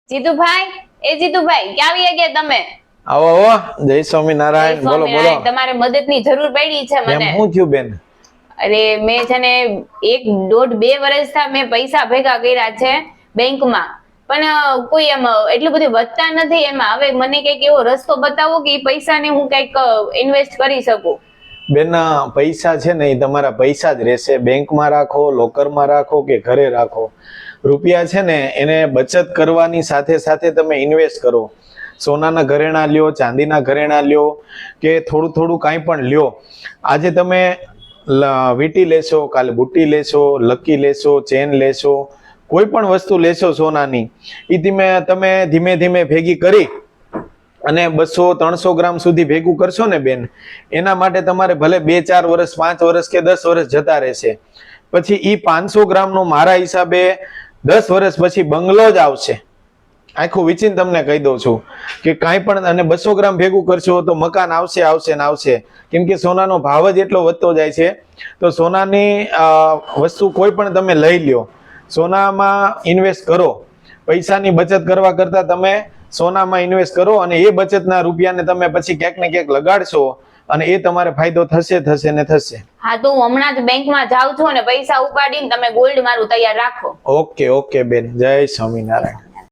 જીતુભાઈ, એ જીતુભાઈ ક્યાં આવી ગયા તમે? આવો આવો, જય સ્વામિનારાયણ. બોલો બોલો. તમારે મદદની જરૂર પડી છે મને. શું થયું બેન? અરે મેં છે ને 1.5-2 વર્ષથી મેં પૈસા ભેગા કર્યા છે બેંકમાં, પણ કોઈ એમ એટલું બધું વધતા નથી એમાં. હવે મને કઈક એવો રસ્તો બતાવો કે એ પૈસાને હું કઈક ઇન્વેસ્ટ કરી શકું. બેન, પૈસા છે ને એ તમારા પૈસા જ રહેશે. બેંકમાં રાખો, લોકરમાં રાખો કે ઘરે રાખો, રૂપિયા છે ને એને બચત કરવાની સાથે સાથે તમે ઇન્વેસ્ટ કરો. સોનાના ઘરેણા લ્યો, ચાંદીના ઘરેણા લ્યો કે થોડું થોડું કાંઈ પણ લ્યો. આજે તમે વીંટી લેશો, કાલે બુટ્ટી લેશો, લકી લેશો, ચેન લેશો, કોઈ પણ વસ્તુ લેશો સોનાની, એ તમે ધીમે ધીમે ભેગી કરી અને 200-300 ગ્રામ સુધી ભેગું કરશો ને બેન, એના માટે તમારે ભલે 2-4 વર્ષ, 5 વર્ષ કે 10 વર્ષ જતા રહેશે. પછી ઈ 500 ગ્રામનો મારા હિસાબે 10 વર્ષ પછી બંગલો જ આવશે. આખું વિચીન તમને કહી દઉં છું કે કાંઈ પણ. અને 200 ગ્રામ ભેગું કરશો તો મકાન આવશે આવશે ને આવશે. કેમ કે સોનાનો ભાવ જ એટલો વધતો જાય છે. તો સોનાની વસ્તુ કોઈ પણ તમે લઈ લ્યો, સોનામાં ઇન્વેસ્ટ કરો. પૈસાની બચત કરવા કરતા તમે સોનામાં ઇન્વેસ્ટ કરો, અને એ બચતના રૂપિયાને તમે પછી ક્યાંક ને ક્યાંક લગાડશો અને એ તમારે ફાયદો થશે ને થશે. હા, તો હું હમણાં જ બેંકમાં જાઉં છું અને પૈસા ઉપાડીને તમે ગોલ્ડ મારું તૈયાર રાખો. ઓકે ઓકે બેન, જય સ્વામિનારાયણ.